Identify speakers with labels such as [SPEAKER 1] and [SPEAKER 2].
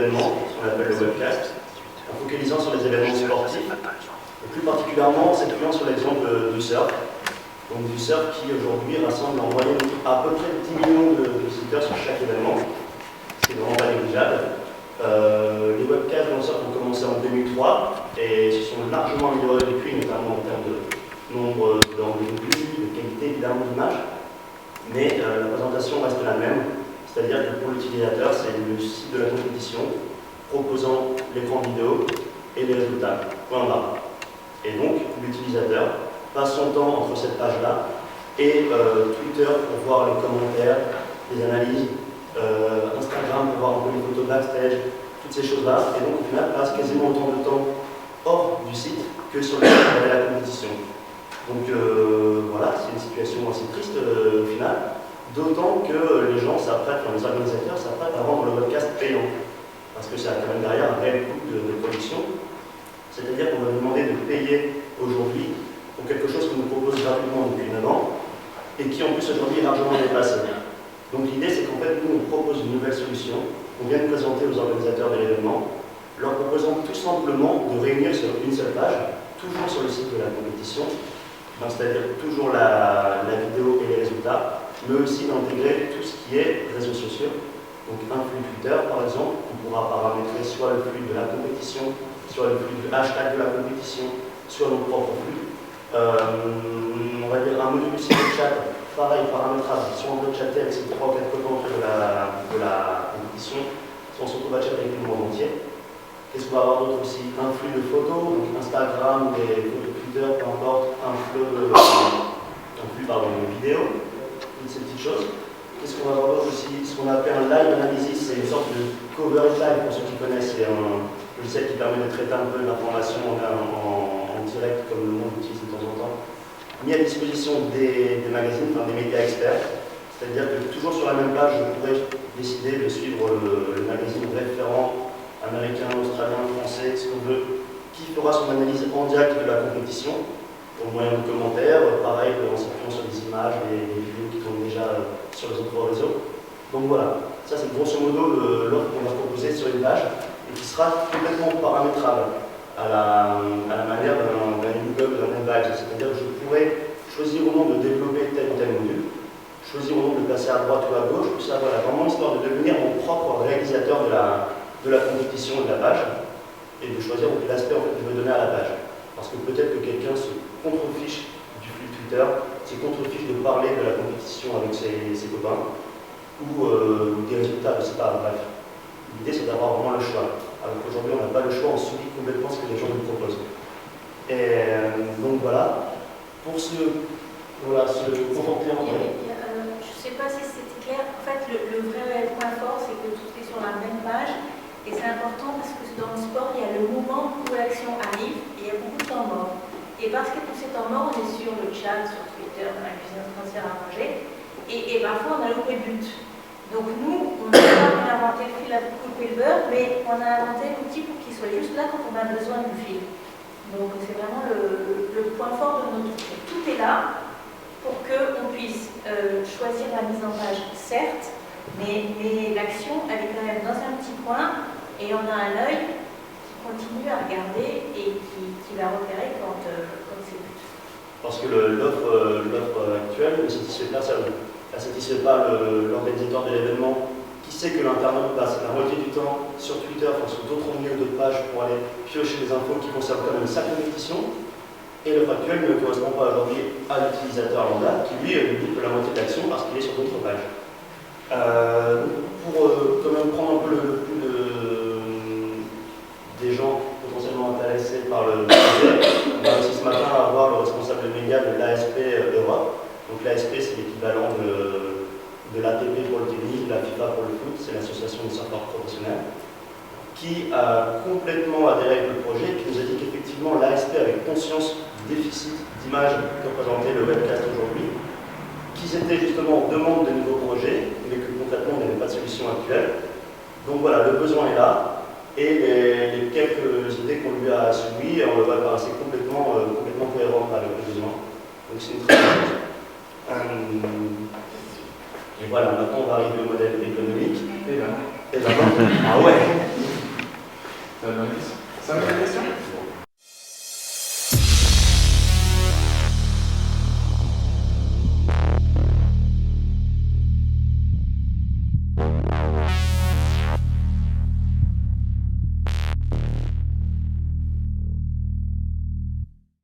[SPEAKER 1] d'événements, ce qu'on appelle le webcast, en focalisant sur les événements sportifs, et plus particulièrement en s'appuyant sur l'exemple du surf. Donc du surf qui aujourd'hui rassemble en moyenne à peu près 10 millions de visiteurs sur chaque événement, ce qui est vraiment pas négligeable. Les webcasts dans le surf ont commencé en 2003 et se sont largement améliorés depuis, notamment en termes de nombre d'angles de vue, de qualité évidemment d'image, mais la présentation reste la même, c'est-à-dire que pour l'utilisateur, c'est le site de la compétition proposant l'écran vidéo et les résultats, point barre. Et donc l'utilisateur passe son temps entre cette page-là et Twitter pour voir les commentaires, les analyses, Instagram pour voir un peu les photos backstage, toutes ces choses-là, et donc au final passe quasiment autant de temps hors du site que sur le site de la compétition. Donc voilà, c'est une situation assez triste au final, d'autant que les gens s'apprêtent, les organisateurs s'apprêtent à rendre le webcast payant, parce que ça a quand même derrière un réel coût de production, c'est-à-dire qu'on va nous demander de payer aujourd'hui pour quelque chose qu'on nous propose gratuitement depuis 9 ans, et qui en plus aujourd'hui est largement dépassé. Donc l'idée c'est qu'en fait nous on propose une nouvelle solution qu'on vient de présenter aux organisateurs de l'événement, leur proposant tout simplement de réunir sur une seule page, toujours sur le site de la compétition, c'est-à-dire toujours la vidéo et les résultats, mais aussi d'intégrer tout ce qui est réseaux sociaux. Donc un flux Twitter par exemple, on pourra paramétrer soit le flux de la compétition, soit le flux du hashtag de la compétition, soit nos propres flux. On va dire un module aussi de chat, pareil, paramétrable. Si on veut chatter avec ses 3 ou 4 copains de la compétition, si on se retrouve à chatter avec le monde entier. Qu'est-ce qu'on va avoir d'autre aussi? Un flux de photos, donc Instagram, des photos Twitter, peu importe, un flux de vidéos, toutes ces petites choses. Qu'est-ce qu'on va avoir d'autre aussi? Ce qu'on appelle un live analysis, c'est une sorte de cover live pour ceux qui connaissent, c'est un logiciel qui permet de traiter un peu l'information en direct, comme le monde utilise de temps en temps, mis à disposition des magazines, enfin des médias experts. C'est-à-dire que toujours sur la même page, je pourrais décider de suivre le magazine référent américain, australien, français, ce qu'on veut, qui fera son analyse en direct de la compétition, au moyen de commentaires, pareil, en s'appuyant sur des images, des vidéos qui tournent déjà sur les autres réseaux. Donc voilà, ça c'est grosso modo l'offre qu'on va proposer sur une page, et qui sera complètement paramétrable à la manière d'un Google, d'un badge. C'est-à-dire que je pourrais choisir au nom de développer tel ou tel module, choisir au nom de passer à droite ou à gauche, tout ça, voilà, vraiment histoire de devenir mon propre réalisateur de la compétition et de la page, et de choisir l'aspect en fait, que je veux donner à la page. Parce que peut-être que quelqu'un se contrefiche du flux Twitter, se contrefiche de parler de la compétition avec ses copains, ou des résultats, je ne sais pas, bref. L'idée c'est d'avoir vraiment le choix. Alors qu'aujourd'hui on n'a pas le choix, on subit complètement ce que les gens nous proposent. Et donc voilà, pour se conforter en vrai.
[SPEAKER 2] Je ne sais pas si c'était clair. En fait, le vrai point fort, c'est que tout est sur la même page. Et c'est important parce que dans le sport, il y a le moment où l'action arrive et il y a beaucoup de temps mort. Et parce que tous ces temps morts, on est sur le chat, sur Twitter, dans la cuisine transfert à manger. Et parfois, on a loupé le but. Donc nous, on n'a pas inventé le fil à couper le beurre, mais on a inventé l'outil pour qu'il soit juste là quand on a besoin du fil. Donc c'est vraiment le point fort de notre outil. Tout est là pour qu'on puisse choisir la mise en page, certes, mais l'action, elle est quand même dans un petit coin et on a un œil qui continue à regarder et qui va repérer quand c'est le but.
[SPEAKER 1] Parce que l'offre actuelle ne satisfait personne. Elle ne satisfait pas l'organisateur de l'événement qui sait que l'internaute passe la moitié du temps sur Twitter, enfin sur d'autres milieux, d'autres pages pour aller piocher des infos qui concernent quand même sa compétition. Et l'offre actuelle ne correspond pas aujourd'hui à l'utilisateur lambda qui lui limite la moitié de l'action parce qu'il est sur d'autres pages. Pour quand même prendre un peu le pouls des gens potentiellement intéressés par le projet, on a réussi ce matin à avoir le responsable de médias de l'ASP Europe. Donc l'ASP c'est l'équivalent de l'ATP pour le tennis, de la FIFA pour le foot, c'est l'association des surfeurs professionnels, qui a complètement adhéré avec le projet et qui nous a dit qu'effectivement l'ASP avait conscience du déficit d'image que représentait le webcast aujourd'hui, qu'ils étaient justement en demande de nouveaux projets, mais que concrètement il n'y avait pas de solution actuelle. Donc voilà, le besoin est là, et les quelques idées qu'on lui a soumises, on le voit paraissait complètement cohérent avec le besoin. Donc c'est une très bonne chose. Et voilà, maintenant on va arriver au modèle économique. Et là, ah ouais.
[SPEAKER 3] C'est la dernière question. Ça, la question